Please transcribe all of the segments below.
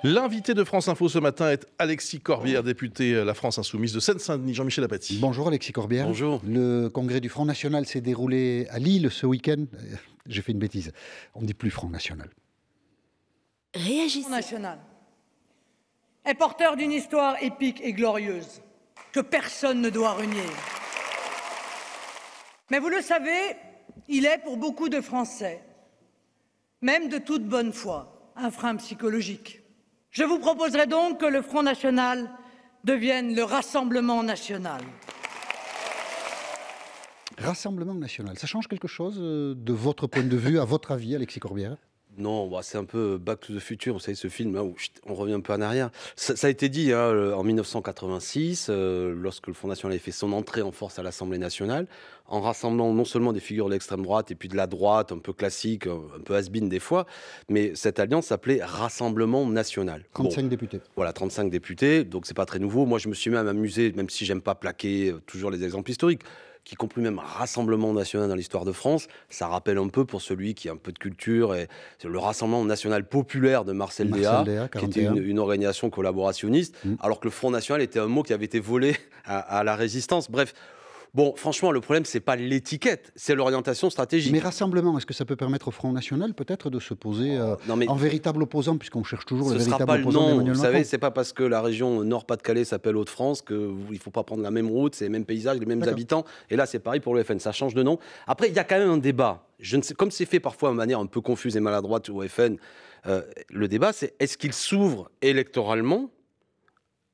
L'invité de France Info ce matin est Alexis Corbière, député La France Insoumise de Seine-Saint-Denis. Jean-Michel Apathy. Bonjour Alexis Corbière. Bonjour. Le congrès du Front National s'est déroulé à Lille ce week-end. J'ai fait une bêtise. On ne dit plus Front National. Le Front National est porteur d'une histoire épique et glorieuse que personne ne doit renier. Mais vous le savez, il est pour beaucoup de Français, même de toute bonne foi, un frein psychologique. Je vous proposerai donc que le Front National devienne le Rassemblement National. Rassemblement National, ça change quelque chose de votre point de vue, à votre avis, Alexis Corbière? Non, bah c'est un peu Back to the Future, vous savez, ce film où on revient un peu en arrière. Ça a été dit en 1986, lorsque le Front National avait fait son entrée en force à l'Assemblée nationale, en rassemblant non seulement des figures de l'extrême droite et puis de la droite, un peu classique, un peu has-been des fois, mais cette alliance s'appelait Rassemblement National. 35 députés. Voilà, 35 députés, donc c'est pas très nouveau. Moi, je me suis même amusé, même si j'aime pas plaquer toujours les exemples historiques, qui compris même Rassemblement National dans l'histoire de France, ça rappelle un peu, pour celui qui a un peu de culture, et le Rassemblement National Populaire de Marcel Déat, qui était une organisation collaborationniste, alors que le Front National était un mot qui avait été volé à la résistance. Bref. Bon, franchement, le problème, c'est pas l'étiquette, c'est l'orientation stratégique. Mais rassemblement, est-ce que ça peut permettre au Front National peut-être de se poser en véritable opposant, puisqu'on cherche toujours le véritable opposant d'Emmanuel Macron? Vous savez, c'est pas parce que la région Nord-Pas-de-Calais s'appelle Hauts-de-France qu'il ne faut pas prendre la même route, c'est les mêmes paysages, les mêmes habitants. Et là, c'est pareil pour le FN, ça change de nom. Après, il y a quand même un débat. Je ne sais, comme c'est fait parfois de manière un peu confuse et maladroite au FN, le débat, c'est est-ce qu'il s'ouvre électoralement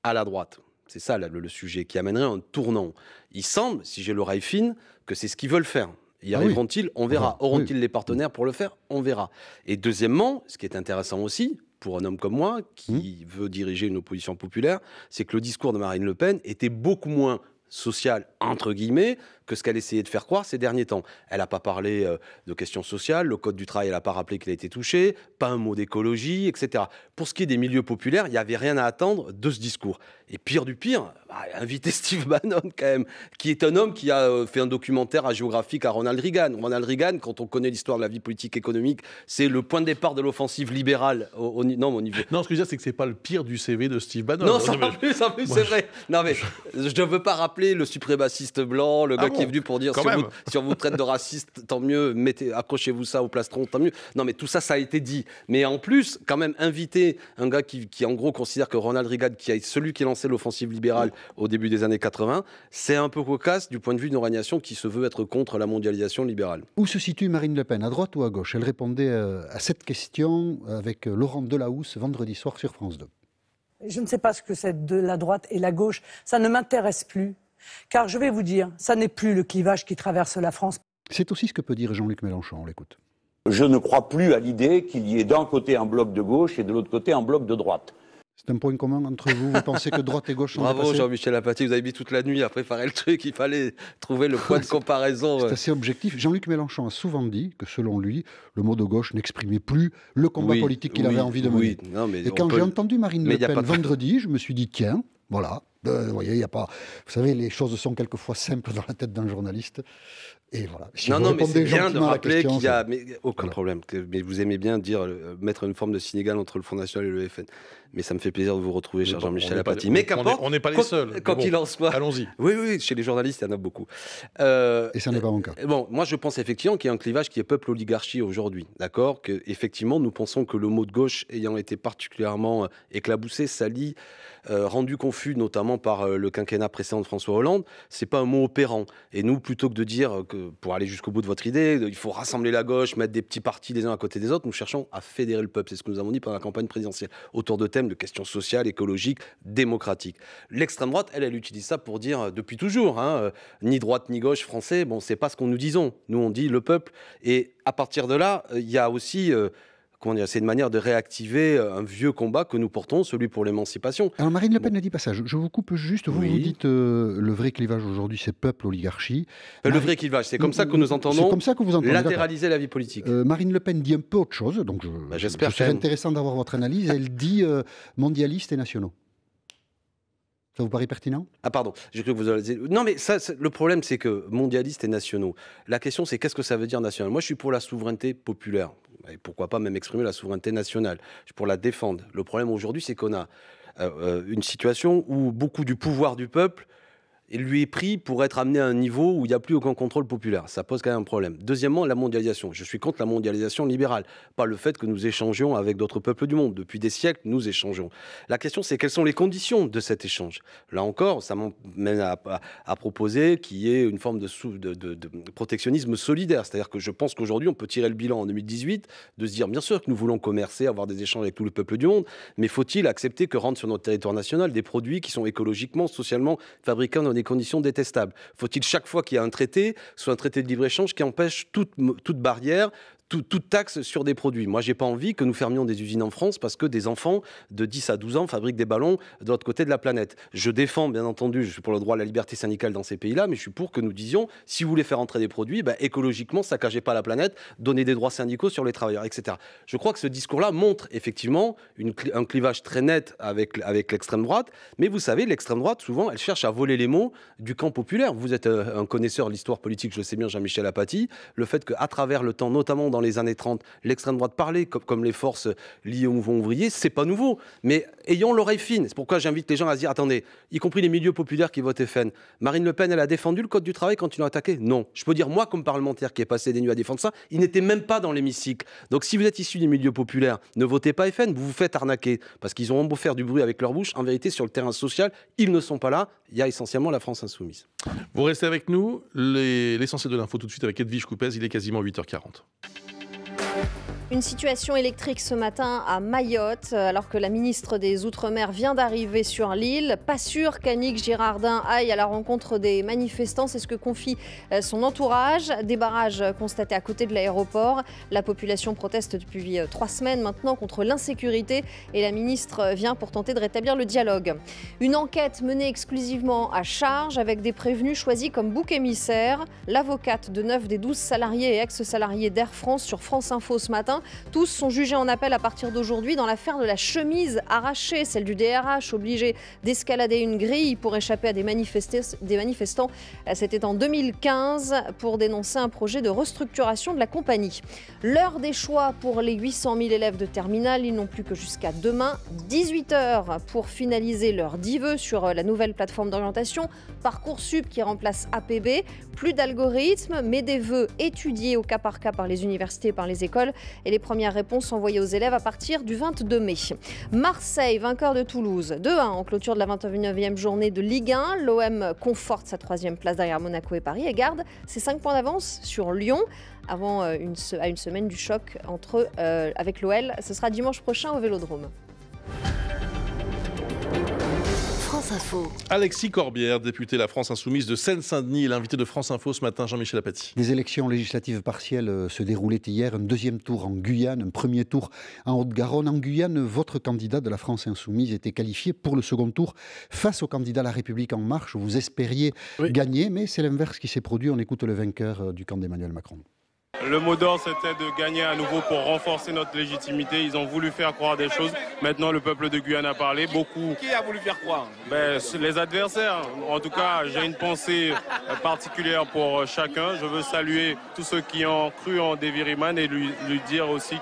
à la droite? C'est ça le sujet qui amènerait un tournant. Il semble, si j'ai l'oreille fine, que c'est ce qu'ils veulent faire. Y arriveront-ils? On verra. Auront-ils les partenaires pour le faire? On verra. Et deuxièmement, ce qui est intéressant aussi, pour un homme comme moi, qui veut diriger une opposition populaire, c'est que le discours de Marine Le Pen était beaucoup moins social, entre guillemets, que ce qu'elle essayait de faire croire ces derniers temps. Elle n'a pas parlé de questions sociales, le code du travail, elle n'a pas rappelé qu'il a été touché, pas un mot d'écologie, etc. Pour ce qui est des milieux populaires, il n'y avait rien à attendre de ce discours. Et pire du pire, inviter Steve Bannon, quand même, qui est un homme qui a fait un documentaire géographique à Ronald Reagan. Ronald Reagan, quand on connaît l'histoire de la vie politique économique, c'est le point de départ de l'offensive libérale au niveau... Non, ce que je veux dire, c'est que c'est pas le pire du CV de Steve Bannon. Non, en plus, c'est vrai. Non, mais je ne veux pas rappeler le suprémaciste blanc, le gars qui est venu pour dire si on vous traite de raciste, tant mieux, accrochez-vous ça au plastron, tant mieux. Non, mais tout ça, ça a été dit. Mais en plus, quand même, inviter un gars qui en gros considère que Ronald Reagan, qui est celui qui a lancé l'offensive libérale au début des années 80, c'est un peu cocasse du point de vue d'une organisation qui se veut être contre la mondialisation libérale. Où se situe Marine Le Pen, à droite ou à gauche? Elle répondait à cette question avec Laurent Delahousse vendredi soir sur France 2. Je ne sais pas ce que c'est de la droite et la gauche. Ça ne m'intéresse plus. Car je vais vous dire, ça n'est plus le clivage qui traverse la France. C'est aussi ce que peut dire Jean-Luc Mélenchon, on l'écoute. Je ne crois plus à l'idée qu'il y ait d'un côté un bloc de gauche et de l'autre côté un bloc de droite. C'est un point commun entre vous? Vous pensez que droite et gauche sont Bravo dépassés? Jean-Michel Apathy, vous avez mis toute la nuit à préparer le truc, il fallait trouver le point de comparaison. C'est assez objectif. Jean-Luc Mélenchon a souvent dit que selon lui, le mot de gauche n'exprimait plus le combat politique qu'il avait envie de mener. Et quand j'ai entendu Marine Le Pen vendredi, je me suis dit, tiens, voilà, vous voyez, il n'y a pas... Vous savez, les choses sont quelquefois simples dans la tête d'un journaliste. Et voilà. Si non, mais c'est bien de rappeler qu'il y a aucun problème. Mais vous aimez bien dire, mettre une forme de sinégal entre le Front National et le FN. Mais ça me fait plaisir de vous retrouver, cher Jean-Michel Apathy. Mais qu'importe, on n'est pas les seuls. Quoi qu'il en soit. Allons-y. Oui, chez les journalistes, il y en a beaucoup. Et ça n'est pas mon cas. Bon, moi, je pense effectivement qu'il y a un clivage qui est peuple-oligarchie aujourd'hui. D'accord? Qu'effectivement, nous pensons que le mot de gauche ayant été particulièrement éclaboussé, sali, rendu confus, notamment par le quinquennat précédent de François Hollande, c'est pas un mot opérant. Et nous, plutôt que de dire que pour aller jusqu'au bout de votre idée, il faut rassembler la gauche, mettre des petits partis les uns à côté des autres, nous cherchons à fédérer le peuple. C'est ce que nous avons dit pendant la campagne présidentielle, autour de thèmes de questions sociales, écologiques, démocratiques. L'extrême droite, elle utilise ça pour dire depuis toujours, ni droite ni gauche français, bon, c'est pas ce qu'on nous disons. Nous, on dit le peuple. Et à partir de là, il y a aussi... c'est une manière de réactiver un vieux combat que nous portons, celui pour l'émancipation. Alors Marine Le Pen ne dit pas ça. Je vous coupe juste. Vous dites le vrai clivage aujourd'hui, c'est peuple-oligarchie. Le vrai clivage, c'est comme ça que nous entendons. C'est comme ça que vous entendez. Latéraliser la vie politique. Marine Le Pen dit un peu autre chose. Donc j'espère. C'est intéressant d'avoir votre analyse. Elle dit mondialistes et nationaux. Ça vous paraît pertinent? Ah pardon, j'ai cru que vous allez... Non mais ça, le problème c'est que mondialistes et nationaux, la question c'est qu'est-ce que ça veut dire national? Moi je suis pour la souveraineté populaire, et pourquoi pas même exprimer la souveraineté nationale, je suis pour la défendre. Le problème aujourd'hui c'est qu'on a une situation où beaucoup du pouvoir du peuple lui est pris pour être amené à un niveau où il n'y a plus aucun contrôle populaire. Ça pose quand même un problème. Deuxièmement, la mondialisation. Je suis contre la mondialisation libérale, pas le fait que nous échangions avec d'autres peuples du monde. Depuis des siècles, nous échangeons. La question, c'est quelles sont les conditions de cet échange. Là encore, ça m'amène à proposer qu'il y ait une forme de protectionnisme solidaire. C'est-à-dire que je pense qu'aujourd'hui, on peut tirer le bilan en 2018, de se dire, bien sûr que nous voulons commercer, avoir des échanges avec tous les peuples du monde, mais faut-il accepter que rentrent sur notre territoire national des produits qui sont écologiquement, socialement fabriqués dans des conditions détestables? Faut-il chaque fois qu'il y a un traité, soit un traité de libre-échange qui empêche toute barrière, toute taxe sur des produits? Moi, j'ai pas envie que nous fermions des usines en France parce que des enfants de 10 à 12 ans fabriquent des ballons de l'autre côté de la planète. Je défends, bien entendu, je suis pour le droit à la liberté syndicale dans ces pays-là, mais je suis pour que nous disions, si vous voulez faire entrer des produits, écologiquement, saccagez pas la planète, donnez des droits syndicaux sur les travailleurs, etc. Je crois que ce discours-là montre effectivement un clivage très net avec l'extrême droite, mais vous savez, l'extrême droite, souvent, elle cherche à voler les mots du camp populaire. Vous êtes un connaisseur de l'histoire politique, je le sais bien, Jean-Michel Apathy, le fait qu'à travers le temps, notamment dans les années 30, l'extrême droite parlait comme les forces liées au mouvement ouvrier, c'est pas nouveau. Mais ayons l'oreille fine. C'est pourquoi j'invite les gens à se dire, attendez, y compris les milieux populaires qui votent FN, Marine Le Pen, elle a défendu le code du travail quand ils l'ont attaqué? Non. Je peux dire, moi, comme parlementaire qui ai passé des nuits à défendre ça, il n'était même pas dans l'hémicycle. Donc si vous êtes issu des milieux populaires, ne votez pas FN, vous vous faites arnaquer. Parce qu'ils ont beau faire du bruit avec leur bouche, en vérité, sur le terrain social, ils ne sont pas là. Il y a essentiellement la France insoumise. Vous restez avec nous. L'essentiel de l'info tout de suite avec Edwige Coupez. Il est quasiment 8h40. Une situation électrique ce matin à Mayotte, alors que la ministre des Outre-mer vient d'arriver sur l'île. Pas sûr qu'Annick Girardin aille à la rencontre des manifestants, c'est ce que confie son entourage. Des barrages constatés à côté de l'aéroport. La population proteste depuis 3 semaines maintenant contre l'insécurité et la ministre vient pour tenter de rétablir le dialogue. Une enquête menée exclusivement à charge avec des prévenus choisis comme bouc émissaire. L'avocate de 9 des 12 salariés et ex-salariés d'Air France sur France Info ce matin. Tous sont jugés en appel à partir d'aujourd'hui dans l'affaire de la chemise arrachée, celle du DRH obligé d'escalader une grille pour échapper à des manifestants. C'était en 2015 pour dénoncer un projet de restructuration de la compagnie. L'heure des choix pour les 800 000 élèves de terminale, ils n'ont plus que jusqu'à demain, 18h pour finaliser leur 10 vœux sur la nouvelle plateforme d'orientation Parcoursup qui remplace APB. Plus d'algorithmes, mais des vœux étudiés au cas par cas par les universités et par les écoles. Et les premières réponses envoyées aux élèves à partir du 22 mai. Marseille, vainqueur de Toulouse, 2-1 en clôture de la 29e journée de Ligue 1. L'OM conforte sa 3e place derrière Monaco et Paris et garde ses 5 points d'avance sur Lyon. Avant à une semaine du choc avec l'OL, ce sera dimanche prochain au Vélodrome. France Info. Alexis Corbière, député La France Insoumise de Seine-Saint-Denis, est l'invité de France Info ce matin, Jean-Michel Apathy. Les élections législatives partielles se déroulaient hier, un deuxième tour en Guyane, un premier tour en Haute-Garonne. En Guyane, votre candidat de La France Insoumise était qualifié pour le second tour face au candidat La République En Marche. Vous espériez gagner, mais c'est l'inverse qui s'est produit. On écoute le vainqueur du camp d'Emmanuel Macron. Le mot d'ordre, c'était de gagner à nouveau pour renforcer notre légitimité. Ils ont voulu faire croire des choses. Maintenant, le peuple de Guyane a parlé. Beaucoup. Qui a voulu faire croire? Les adversaires. En tout cas, j'ai une pensée particulière pour chacun. Je veux saluer tous ceux qui ont cru en Davy Riemann et lui dire aussi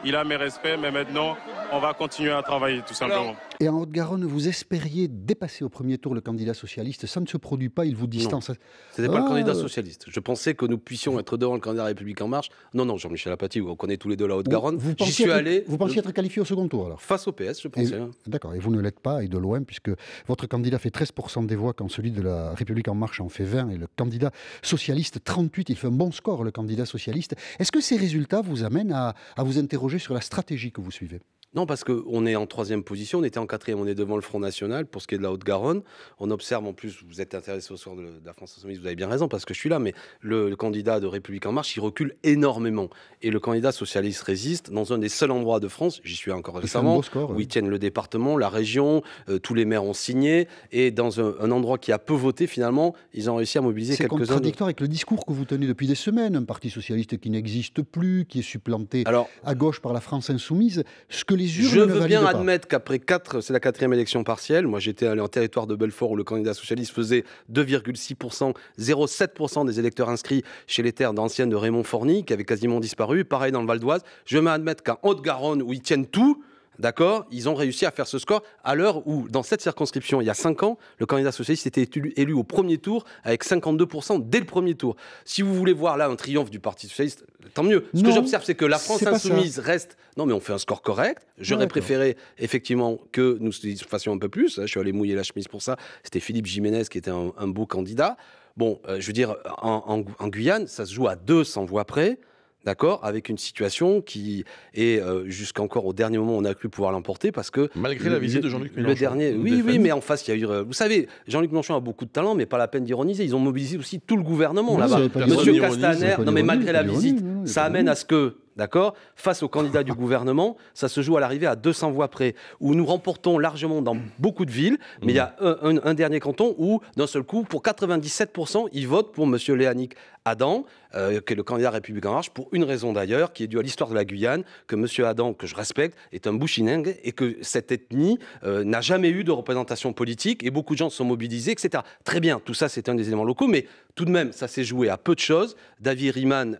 qu'il a mes respects. Mais maintenant, on va continuer à travailler, tout simplement. Et en Haute-Garonne, vous espériez dépasser au premier tour le candidat socialiste. Ça ne se produit pas, il vous distance. Non, ce n'était pas le candidat socialiste. Je pensais que nous puissions être devant le candidat République En Marche. Non, Jean-Michel Apathy, on connaît tous les deux la Haute-Garonne. J'y suis allé. Vous pensiez être qualifié au second tour alors? Face au PS, je pensais. D'accord, et vous ne l'êtes pas, et de loin, puisque votre candidat fait 13% des voix quand celui de la République En Marche en fait 20, et le candidat socialiste 38. Il fait un bon score, le candidat socialiste. Est-ce que ces résultats vous amènent à vous interroger sur la stratégie que vous suivez? Non, parce qu'on est en 3e position, on était en 4e, on est devant le Front National pour ce qui est de la Haute-Garonne. On observe en plus, vous êtes intéressé au sort de la France Insoumise, vous avez bien raison parce que je suis là, mais le candidat de République En Marche, il recule énormément. Et le candidat socialiste résiste dans un des seuls endroits de France, j'y suis encore récemment, où ils tiennent le département, la région, tous les maires ont signé, et dans un endroit qui a peu voté, finalement, ils ont réussi à mobiliser quelques-uns. C'est contradictoire avec le discours que vous tenez depuis des semaines, un parti socialiste qui n'existe plus, qui est supplanté à gauche par la France Insoumise. Ce que les urnes Je ne veux valident bien pas. admettre qu'après c'est la 4e élection partielle. Moi, j'étais allé en territoire de Belfort où le candidat socialiste faisait 2,6%, 0,7% des électeurs inscrits chez les terres d'anciennes de Raymond Forny, qui avait quasiment disparu. Pareil dans le Val d'Oise. Je veux bien admettre qu'en Haute-Garonne, où ils tiennent tout, d'accord, ils ont réussi à faire ce score à l'heure où, dans cette circonscription, il y a 5 ans, le candidat socialiste était élu au premier tour avec 52% dès le premier tour. Si vous voulez voir là un triomphe du Parti socialiste, tant mieux. Ce que j'observe, c'est que la France insoumise reste... Non, mais on fait un score correct. J'aurais préféré, effectivement, que nous fassions un peu plus. Je suis allé mouiller la chemise pour ça. C'était Philippe Jiménez qui était un beau candidat. Bon, je veux dire, en Guyane, ça se joue à 200 voix près. D'accord, avec une situation qui est jusqu'encore au dernier moment, on a cru pouvoir l'emporter parce que malgré la visite de Jean-Luc Mélenchon. Le dernier, oui, mais en face, il y a eu. Vous savez, Jean-Luc Mélenchon a beaucoup de talent, mais pas la peine d'ironiser. Ils ont mobilisé aussi tout le gouvernement là-bas. Monsieur Castaner, non mais malgré la visite, ça amène à ce que, d'accord, face aux candidats du gouvernement, ça se joue à l'arrivée à 200 voix près, où nous remportons largement dans beaucoup de villes, mais il y a un dernier canton où, d'un seul coup, pour 97%, ils votent pour Monsieur Léanic Adam, qui est le candidat République En Marche, pour une raison d'ailleurs, qui est due à l'histoire de la Guyane, que Monsieur Adam, que je respecte, est un Bouchiningue, et que cette ethnie n'a jamais eu de représentation politique, et beaucoup de gens se sont mobilisés, etc. Très bien, tout ça c'est un des éléments locaux, mais tout de même, ça s'est joué à peu de choses. David Riemann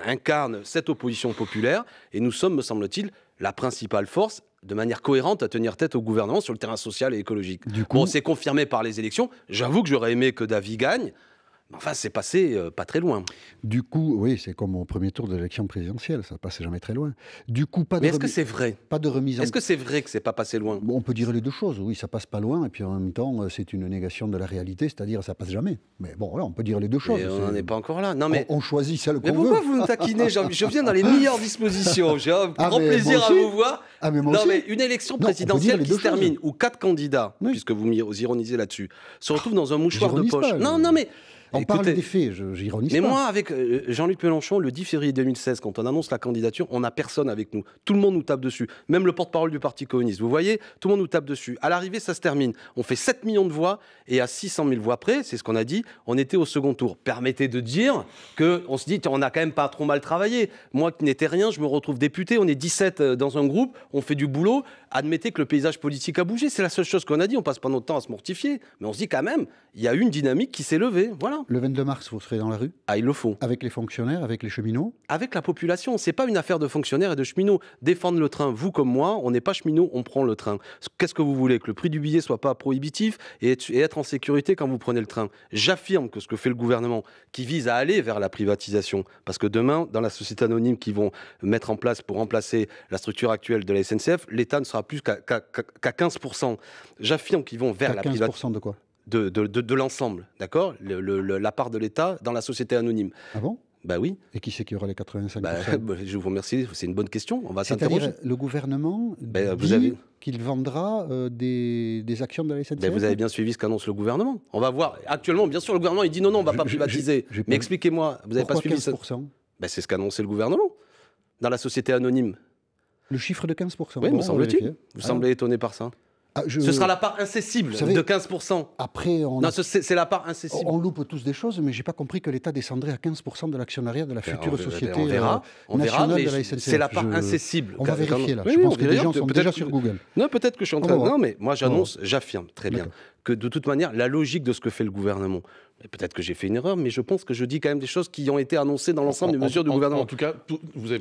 incarne cette opposition populaire, et nous sommes, me semble-t-il, la principale force de manière cohérente à tenir tête au gouvernement sur le terrain social et écologique. Bon, c'est confirmé par les élections. J'avoue que j'aurais aimé que David gagne. Enfin, c'est passé pas très loin. Du coup, oui, c'est comme au premier tour de l'élection présidentielle, ça passe jamais très loin. Du coup, pas de. Mais est-ce que c'est vrai ? Pas de remise en. Est-ce que c'est vrai que c'est pas passé loin ? Bon, on peut dire les deux choses. Oui, ça passe pas loin, et puis en même temps, c'est une négation de la réalité, c'est-à-dire ça passe jamais. Mais bon, voilà, on peut dire les deux choses. Mais on n'en est pas encore là. Non, mais on choisit celle qu'on veut. Mais pourquoi vous me taquinez ? Je viens dans les meilleures dispositions. J'ai un grand plaisir à vous voir. Ah, mais moi non, aussi. mais une élection présidentielle qui se termine où 4 candidats, puisque vous ironisez là-dessus, se retrouvent dans un mouchoir de poche. Non, mais. On parle des faits, j'ironise pas. Mais moi, avec Jean-Luc Mélenchon, le 10 février 2016, quand on annonce la candidature, on n'a personne avec nous. Tout le monde nous tape dessus. Même le porte-parole du Parti communiste. Vous voyez, tout le monde nous tape dessus. À l'arrivée, ça se termine. On fait 7 millions de voix et à 600 000 voix près, c'est ce qu'on a dit, on était au second tour. Permettez de dire qu'on se dit, on n'a quand même pas trop mal travaillé. Moi qui n'étais rien, je me retrouve député, on est 17 dans un groupe, on fait du boulot. Admettez que le paysage politique a bougé. C'est la seule chose qu'on a dit. On passe pas notre temps à se mortifier. Mais on se dit quand même, il y a eu une dynamique qui s'est levée. Voilà. Le 22 mars, vous serez dans la rue ? Ah, il le faut. Avec les fonctionnaires, avec les cheminots ? Avec la population. C'est pas une affaire de fonctionnaires et de cheminots. Défendre le train, vous comme moi, on n'est pas cheminots, on prend le train. Qu'est-ce que vous voulez ? Que le prix du billet soit pas prohibitif et être en sécurité quand vous prenez le train. J'affirme que ce que fait le gouvernement, qui vise à aller vers la privatisation, parce que demain, dans la société anonyme qu'ils vont mettre en place pour remplacer la structure actuelle de la SNCF, l'État ne sera plus qu'à 15%. J'affirme qu'ils vont vers la privatisation. 15% de quoi ? De l'ensemble, d'accord ? La part de l'État dans la société anonyme. Ah bon ? Bah oui. Et qui c'est qui aura les 85% ? Je vous remercie, c'est une bonne question. On va s'interroger. C'est-à-dire, le gouvernement qu'il vendra des actions de la SNCF ? Vous avez bien suivi ce qu'annonce le gouvernement. On va voir. Actuellement, bien sûr, le gouvernement, il dit non, on ne va pas privatiser. Mais expliquez-moi, vous n'avez pas suivi ça ? C'est ce qu'annonçait le gouvernement dans la société anonyme. Le chiffre de 15%. Oui, me semble-t-il. Vous semblez étonné par ça ? Ce sera la part incessible de 15%. Après, c'est la part incessible. On loupe tous des choses, mais je n'ai pas compris que l'État descendrait à 15% de l'actionnariat de la future société nationale de la SNCF. C'est la part incessible. On va vérifier là. Je pense que les gens sont déjà sur Google. Non, peut-être que je suis en train de... Non, mais moi j'annonce, j'affirme très bien que de toute manière, la logique de ce que fait le gouvernement, et peut-être que j'ai fait une erreur, mais je pense que je dis quand même des choses qui ont été annoncées dans l'ensemble des mesures du gouvernement. En tout cas,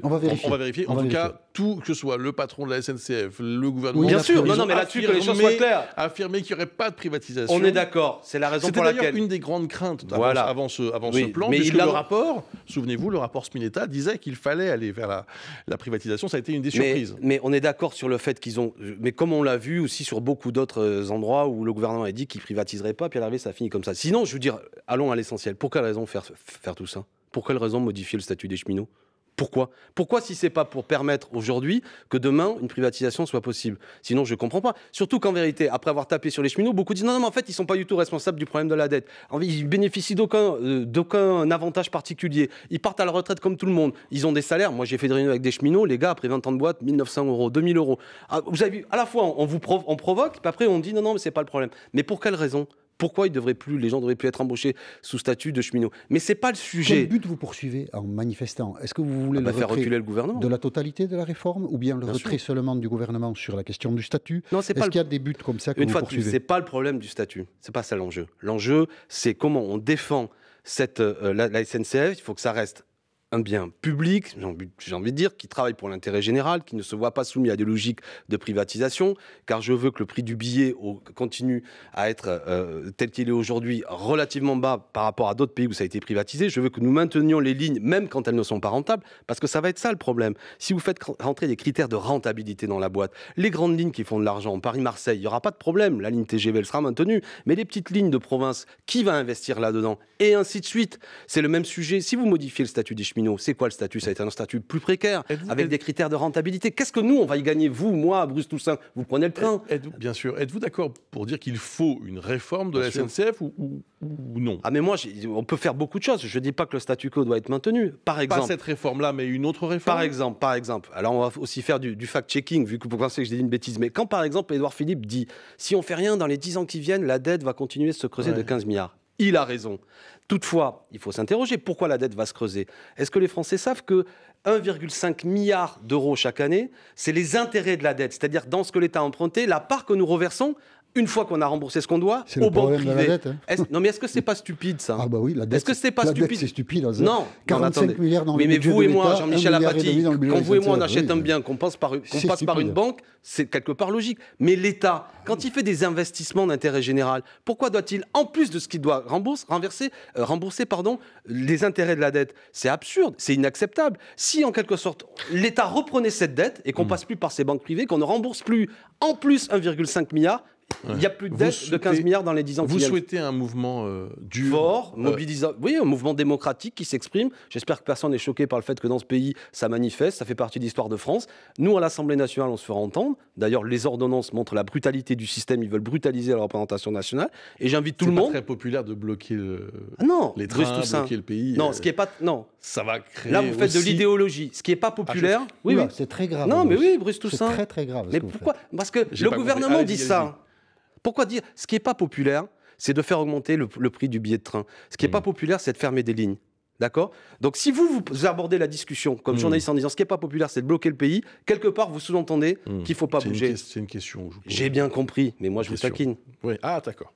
on va vérifier. En tout cas, tout, que ce soit le patron de la SNCF, le gouvernement... Bien sûr, non, mais là-dessus, que les choses soient claires. Affirmer qu'il n'y aurait pas de privatisation. On est d'accord, c'est la raison pour laquelle... C'était d'ailleurs une des grandes craintes avant ce plan, mais puisque le rapport, souvenez-vous, le rapport Spinetta disait qu'il fallait aller vers la privatisation. Ça a été une des surprises. Mais on est d'accord sur le fait qu'ils ont... Mais comme on l'a vu aussi sur beaucoup d'autres endroits où le gouvernement a dit qu'il ne privatiserait pas, puis à l'arrivée, ça finit comme ça. Sinon, je veux dire, allons à l'essentiel. Pour quelle raison faire tout ça ? Pour quelle raison modifier le statut des cheminots ? Pourquoi si c'est pas pour permettre aujourd'hui que demain une privatisation soit possible ? Sinon je comprends pas. Surtout qu'en vérité, après avoir tapé sur les cheminots, beaucoup disent non mais en fait ils sont pas du tout responsables du problème de la dette. Ils bénéficient d'aucun avantage particulier. Ils partent à la retraite comme tout le monde. Ils ont des salaires. Moi j'ai fait des réunions avec des cheminots, les gars après 20 ans de boîte, 1 900 €, 2 000 €. Vous avez vu, à la fois on provoque, puis après on dit non mais c'est pas le problème. Mais pour quelle raison ? Pourquoi les gens ne devraient plus être embauchés sous statut de cheminot? Mais ce n'est pas le sujet. Quel but vous poursuivez en manifestant? Est-ce que vous voulez faire reculer le gouvernement de la totalité de la réforme ou bien le retrait seulement du gouvernement sur la question du statut? Non, Est-ce qu'il y a des buts comme ça que vous poursuivez? Ce n'est pas le problème du statut. Ce n'est pas ça l'enjeu. L'enjeu, c'est comment on défend la SNCF. Il faut que ça reste un bien public, j'ai envie de dire, qui travaille pour l'intérêt général, qui ne se voit pas soumis à des logiques de privatisation, car je veux que le prix du billet continue à être tel qu'il est aujourd'hui, relativement bas par rapport à d'autres pays où ça a été privatisé. Je veux que nous maintenions les lignes, même quand elles ne sont pas rentables, parce que ça va être ça le problème. Si vous faites rentrer des critères de rentabilité dans la boîte, les grandes lignes qui font de l'argent, Paris-Marseille, il n'y aura pas de problème, la ligne TGV elle sera maintenue, mais les petites lignes de province, qui va investir là-dedans? Et ainsi de suite. C'est le même sujet. Si vous modifiez le statut des cheminots, c'est quoi le statut? Ça va être un statut plus précaire, avec des critères de rentabilité. Qu'est-ce que nous, on va y gagner? Vous, moi, Bruce Toussaint, vous prenez le train. Bien sûr. Êtes-vous d'accord pour dire qu'il faut une réforme de la SNCF ou non? Ah mais moi, on peut faire beaucoup de choses. Je ne dis pas que le statu quo doit être maintenu. Par exemple, pas cette réforme-là, mais une autre réforme. Par exemple. Alors on va aussi faire du fact-checking, vu que vous pensez que j'ai dit une bêtise. Mais quand, par exemple, Édouard Philippe dit « Si on ne fait rien, dans les 10 ans qui viennent, la dette va continuer de se creuser de 15 milliards ». Il a raison. Toutefois, il faut s'interroger, pourquoi la dette va se creuser? Est-ce que les Français savent que 1,5 milliard d'euros chaque année, c'est les intérêts de la dette, c'est-à-dire dans ce que l'État a emprunté, la part que nous reversons une fois qu'on a remboursé ce qu'on doit aux banques privées. Non, mais est-ce que c'est pas stupide ça? Ah bah oui, la dette. Est-ce que c'est pas stupide? C'est stupide. Non, 45 milliards dans le budget de l'État. Mais vous et moi, Jean-Michel Apathy, quand vous et moi on achète un bien, qu'on passe par une banque, c'est quelque part logique. Mais l'État, quand il fait des investissements d'intérêt général, pourquoi doit-il, en plus de ce qu'il doit rembourser, les intérêts de la dette? C'est absurde, c'est inacceptable. Si en quelque sorte l'État reprenait cette dette et qu'on passe plus par ces banques privées, qu'on ne rembourse plus en plus 1,5 milliard, il n'y a plus de dette de 15 milliards dans les 10 ans qui viennent. Vous souhaitez un mouvement fort, mobilisant, oui, un mouvement démocratique qui s'exprime. J'espère que personne n'est choqué par le fait que dans ce pays, ça manifeste, ça fait partie de l'histoire de France. Nous, à l'Assemblée nationale, on se fera entendre. D'ailleurs, les ordonnances montrent la brutalité du système. Ils veulent brutaliser la représentation nationale. Et j'invite tout le monde... C'est pas très populaire de bloquer les trains, bloquer le pays. Non, ce qui est pas... Non. Ça va créer Là, vous faites de l'idéologie. Ce qui n'est pas populaire... Oui, oui. C'est très grave. Non, mais oui, Bruce Toussaint. C'est très, très grave. Mais pourquoi? Parce que le gouvernement dit ça. Pourquoi dire? Ce qui n'est pas populaire, c'est de faire augmenter le prix du billet de train. Ce qui n'est pas populaire, c'est de fermer des lignes. D'accord? Donc si vous abordez la discussion comme journaliste en disant ce qui n'est pas populaire, c'est de bloquer le pays, quelque part, vous sous-entendez qu'il ne faut pas bouger. C'est une question. J'ai bien compris, mais moi, je vous taquine. Oui. Ah, d'accord.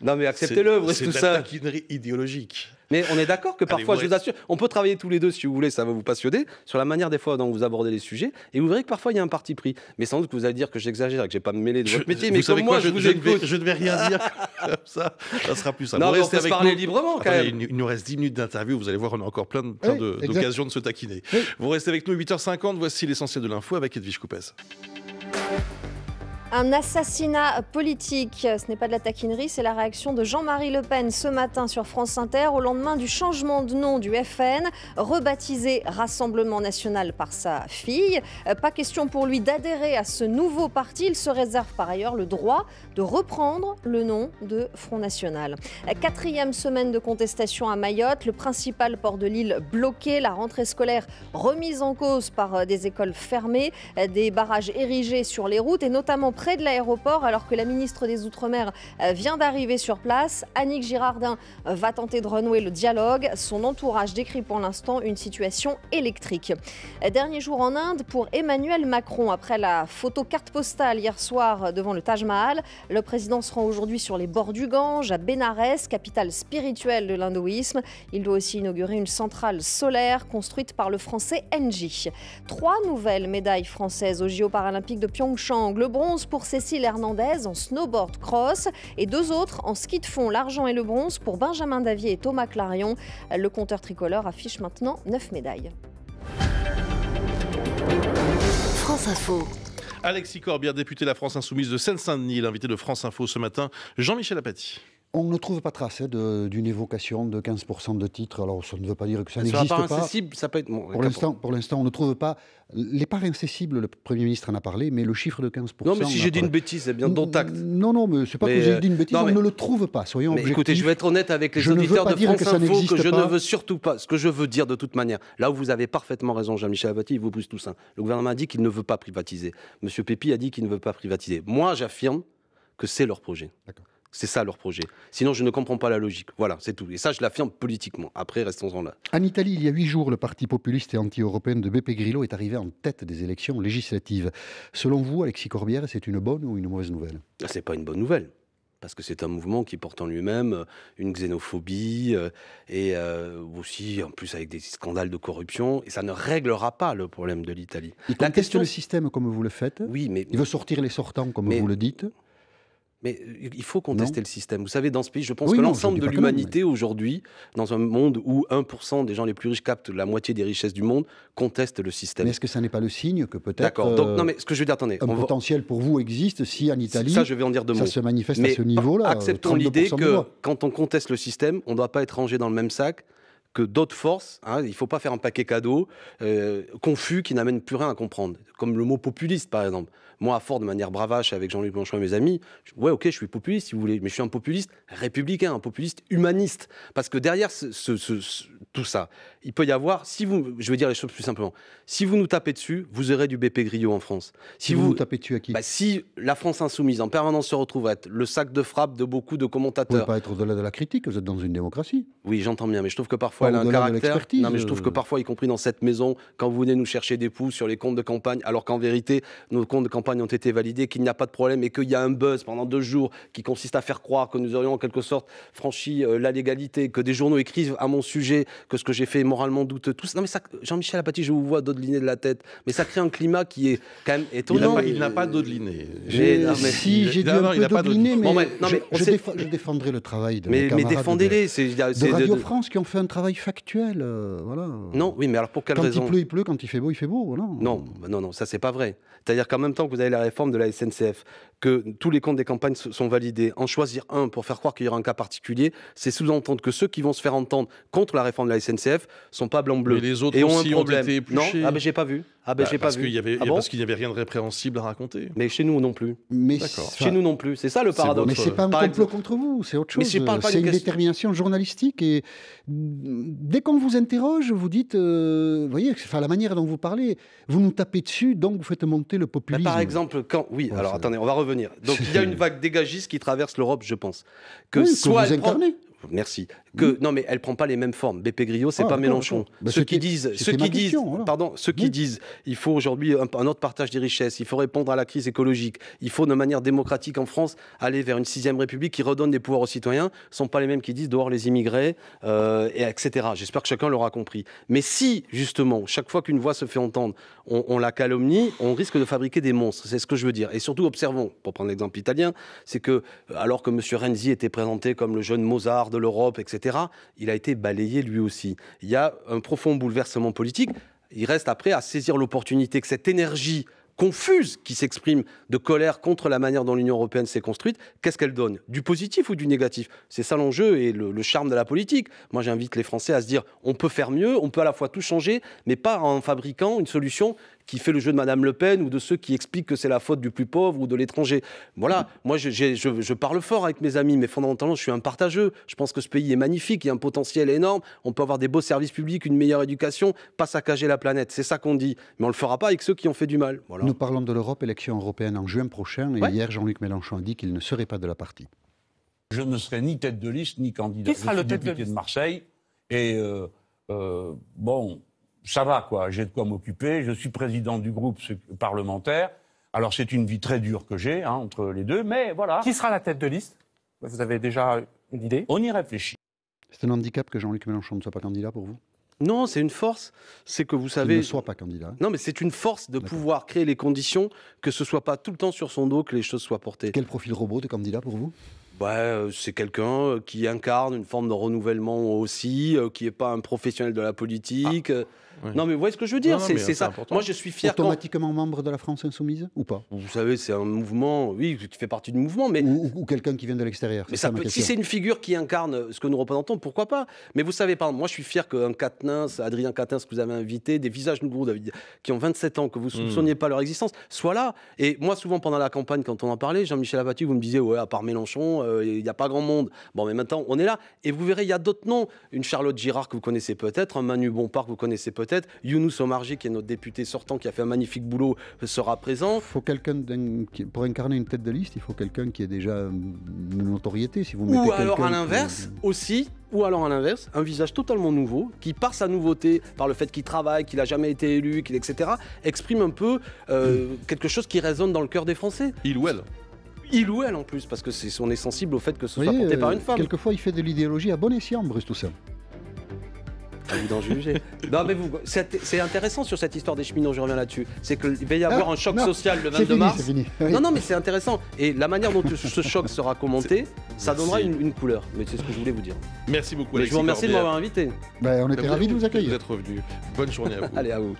Non, mais acceptez-le, Bruce Toussaint. C'est de la taquinerie idéologique. Mais on est d'accord que parfois, je vous assure, on peut travailler tous les deux, si vous voulez, ça va vous passionner, sur la manière des fois dont vous abordez les sujets, et vous verrez que parfois, il y a un parti pris. Mais sans doute que vous allez dire que j'exagère et que je ne vais pas me mêler de votre métier, mais comme moi, je vous écoute. Je ne vais rien dire comme ça, ça sera plus simple. Non, mais on peut se parler librement, quand même. Il nous reste 10 minutes d'interview, vous allez voir, on a encore plein d'occasions de se taquiner. Vous restez avec nous, 8h50, voici l'essentiel de l'info avec Edwige Coupez. Un assassinat politique, ce n'est pas de la taquinerie, c'est la réaction de Jean-Marie Le Pen ce matin sur France Inter au lendemain du changement de nom du FN, rebaptisé Rassemblement National par sa fille. Pas question pour lui d'adhérer à ce nouveau parti, il se réserve par ailleurs le droit de reprendre le nom de Front National. 4e semaine de contestation à Mayotte, le principal port de l'île bloqué, la rentrée scolaire remise en cause par des écoles fermées, des barrages érigés sur les routes et notamment près de l'aéroport, alors que la ministre des Outre-mer vient d'arriver sur place. Annick Girardin va tenter de renouer le dialogue. Son entourage décrit pour l'instant une situation électrique. Dernier jour en Inde pour Emmanuel Macron. Après la photo carte postale hier soir devant le Taj Mahal, le président se rend aujourd'hui sur les bords du Gange, à Bénarès, capitale spirituelle de l'hindouisme. Il doit aussi inaugurer une centrale solaire construite par le français Engie. 3 nouvelles médailles françaises aux JO paralympiques de Pyeongchang. Le bronze pour Cécile Hernandez en snowboard cross et 2 autres en ski de fond, l'argent et le bronze pour Benjamin Davier et Thomas Clarion. Le compteur tricolore affiche maintenant 9 médailles. France Info. Alexis Corbière, député de la France Insoumise de Seine-Saint-Denis, l'invité de France Info ce matin, Jean-Michel Apathy. On ne trouve pas trace d'une évocation de 15% de titres. Alors, ça ne veut pas dire que ça n'existe pas. Ça peut être... Pour l'instant, on ne trouve pas. Les parts incessibles, le Premier ministre en a parlé, mais le chiffre de 15%... Non, mais si j'ai dit une bêtise, c'est bien dont acte. Non, mais c'est pas que j'ai dit une bêtise, on ne le trouve pas, soyons objectifs. Écoutez, je vais être honnête avec les auditeurs de France Info, que je ne veux surtout pas... Ce que je veux dire de toute manière, là où vous avez parfaitement raison, Jean-Michel Apathy, il vous pousse tout ça. Le gouvernement a dit qu'il ne veut pas privatiser. Monsieur Pépi a dit qu'il ne veut pas privatiser. Moi, j'affirme que c'est leur projet. C'est ça leur projet. Sinon, je ne comprends pas la logique. Voilà, c'est tout. Et ça, je l'affirme politiquement. Après, restons-en là. En Italie, il y a 8 jours, le parti populiste et anti-européen de Beppe Grillo est arrivé en tête des élections législatives. Selon vous, Alexis Corbière, c'est une bonne ou une mauvaise nouvelle? C'est pas une bonne nouvelle. Parce que c'est un mouvement qui porte en lui-même une xénophobie et aussi, en plus, avec des scandales de corruption. Et ça ne réglera pas le problème de l'Italie. Il conteste le système comme vous le faites. Oui, mais... Il veut sortir les sortants comme vous le dites. Mais il faut contester le système. Vous savez, dans ce pays, je pense que l'ensemble de l'humanité aujourd'hui, dans un monde où 1% des gens les plus riches captent la moitié des richesses du monde, conteste le système. Mais est-ce que ça n'est pas le signe que peut-être D'accord. Donc, non, mais ce que je veux dire, attendez, un potentiel pour vous existe si en Italie, ça, je vais en dire deux mots. Ça se manifeste à ce niveau-là. Acceptons l'idée que quand on conteste le système, on ne doit pas être rangé dans le même sac que d'autres forces. Hein, il ne faut pas faire un paquet cadeau confus qui n'amène plus rien à comprendre. Comme le mot populiste, par exemple. Moi, à fort, de manière bravache, avec Jean-Luc Mélenchon et mes amis, ouais, ok, je suis populiste, si vous voulez, mais je suis un populiste républicain, un populiste humaniste. Parce que derrière tout ça, il peut y avoir, je vais dire les choses plus simplement, si vous nous tapez dessus, vous aurez du Beppe Grillo en France. Si vous nous tapez dessus à qui? Si la France insoumise, en permanence, se retrouve à être le sac de frappe de beaucoup de commentateurs... Vous ne pouvez pas être au-delà de la critique, vous êtes dans une démocratie. Oui, j'entends bien, mais je trouve que parfois, elle a un caractère... Non, mais je trouve que parfois, y compris dans cette maison, quand vous venez nous chercher des pouces sur les comptes de campagne, alors qu'en vérité, nos comptes de campagne ont été validés, qu'il n'y a pas de problème et qu'il y a un buzz pendant 2 jours qui consiste à faire croire que nous aurions en quelque sorte franchi la légalité, que des journaux écrivent à mon sujet que ce que j'ai fait est moralement douteux. Tout ça, non mais ça, Jean-Michel Apathy, je vous vois dodeliner de la tête, mais ça crée un climat qui est quand même étonnant. Il n'a pas dodeliné. Si, j'ai dit un peu dodeliné, mais je défendrai le travail de mes camarades défendez-les. De Radio France qui ont fait un travail factuel. Voilà. Non, oui, mais alors pour quelle raison? Quand il pleut, il pleut, quand il fait beau, il fait beau. Voilà. Non, ça c'est pas vrai. C'est-à-dire qu'en même temps que vous avez la réforme de la SNCF, que tous les comptes des campagnes sont validés, en choisir un pour faire croire qu'il y aura un cas particulier, c'est sous-entendre que ceux qui vont se faire entendre contre la réforme de la SNCF sont pas blanc-bleu. Mais les autres et aussi ont un problème. ont été épluchés. Non, j'ai pas vu. Parce qu'il n'y avait rien de répréhensible à raconter. Mais chez nous non plus. Chez nous non plus. C'est ça le paradoxe. Mais c'est pas un complot contre vous, c'est autre chose. C'est une détermination journalistique et dès qu'on vous interroge, vous dites, vous voyez, la manière dont vous parlez, vous nous tapez dessus, donc vous faites monter le populisme. Par exemple, alors attendez, on va revenir. Donc il y a une vague dégagiste qui traverse l'Europe, je pense. Que vous incarnez. Merci. Non, mais elle prend pas les mêmes formes. Beppe Grillo, c'est pas Mélenchon. Ceux qui disent, il faut aujourd'hui un autre partage des richesses, il faut répondre à la crise écologique, il faut de manière démocratique en France aller vers une 6e République qui redonne des pouvoirs aux citoyens, sont pas les mêmes qui disent dehors les immigrés, etc. J'espère que chacun l'aura compris. Mais si, justement, chaque fois qu'une voix se fait entendre, on la calomnie, on risque de fabriquer des monstres. C'est ce que je veux dire. Et surtout, observons, pour prendre l'exemple italien, c'est que, alors que M. Renzi était présenté comme le jeune Mozart de l'Europe, etc., il a été balayé lui aussi. Il y a un profond bouleversement politique. Il reste après à saisir l'opportunité que cette énergie confuse qui s'exprime de colère contre la manière dont l'Union européenne s'est construite, qu'est-ce qu'elle donne? Du positif ou du négatif? C'est ça l'enjeu et le charme de la politique. Moi, j'invite les Français à se dire, on peut faire mieux, on peut à la fois tout changer, mais pas en fabriquant une solution qui fait le jeu de Madame Le Pen ou de ceux qui expliquent que c'est la faute du plus pauvre ou de l'étranger. Voilà, moi je parle fort avec mes amis, mais fondamentalement je suis un partageux. Je pense que ce pays est magnifique, il y a un potentiel énorme, on peut avoir des beaux services publics, une meilleure éducation, pas saccager la planète, c'est ça qu'on dit. Mais on ne le fera pas avec ceux qui ont fait du mal. Voilà. Nous parlons de l'Europe, élection européenne en juin prochain, et hier Jean-Luc Mélenchon a dit qu'il ne serait pas de la partie. Je ne serai ni tête de liste ni candidat. Qui sera le député de Marseille et bon... Ça va, quoi. J'ai de quoi m'occuper. Je suis président du groupe parlementaire. Alors, c'est une vie très dure que j'ai entre les deux, mais voilà. Qui sera la tête de liste? Vous avez déjà une idée? On y réfléchit. C'est un handicap que Jean-Luc Mélenchon ne soit pas candidat pour vous? Non, c'est une force. C'est que vous savez... Qu'il ne soit pas candidat. Non, mais c'est une force de pouvoir créer les conditions que ce ne soit pas tout le temps sur son dos que les choses soient portées. Quel profil robot de candidat pour vous? C'est quelqu'un qui incarne une forme de renouvellement aussi, qui n'est pas un professionnel de la politique. Oui. Non, mais vous voyez ce que je veux dire? C'est ça. Important. Moi, je suis fier. Automatiquement membre de la France Insoumise ou pas? Vous savez, c'est un mouvement, oui, qui fait partie du mouvement, mais ou quelqu'un qui vient de l'extérieur. Mais si c'est une figure qui incarne ce que nous représentons, pourquoi pas? Mais vous savez, par exemple, moi, je suis fier qu'un Quatennens, Adrien Quatennens, que vous avez invité, des visages nouveaux qui ont 27 ans, que vous ne soupçonniez pas leur existence, soit là. Et moi, souvent pendant la campagne, quand on en parlait, Jean-Michel Apathy, vous me disiez, ouais, à part Mélenchon, il n'y a pas grand monde. Bon, mais maintenant, on est là, et vous verrez, il y a d'autres noms. Une Charlotte Girard que vous connaissez peut-être, un Manu Bompard que vous connaissez peut-être. peut-être. Younous Omarjee, qui est notre député sortant, qui a fait un magnifique boulot, sera présent. Faut quelqu'un pour incarner une tête de liste, il faut quelqu'un qui ait déjà une notoriété. Si vous mettez ou alors à l'inverse aussi. Ou alors à l'inverse, un visage totalement nouveau, qui par sa nouveauté, par le fait qu'il travaille, qu'il n'a jamais été élu, etc., exprime un peu quelque chose qui résonne dans le cœur des Français. Il ou elle. Il ou elle en plus, parce que on est sensible au fait que ce soit porté par une femme. Quelquefois, il fait de l'idéologie à bon escient, Bruce Toussaint. À vous d'en juger. Non, mais c'est intéressant sur cette histoire des cheminots, je reviens là-dessus. C'est qu'il va y avoir un choc social le 22 mars. C'est fini. Oui. Non, mais c'est intéressant. Et la manière dont ce choc sera commenté, ça donnera une couleur. Mais c'est ce que je voulais vous dire. Merci beaucoup, Alexis. Je vous remercie de m'avoir invité. On était ravis de vous accueillir. Vous êtes revenu. Bonne journée à vous. Allez, à vous.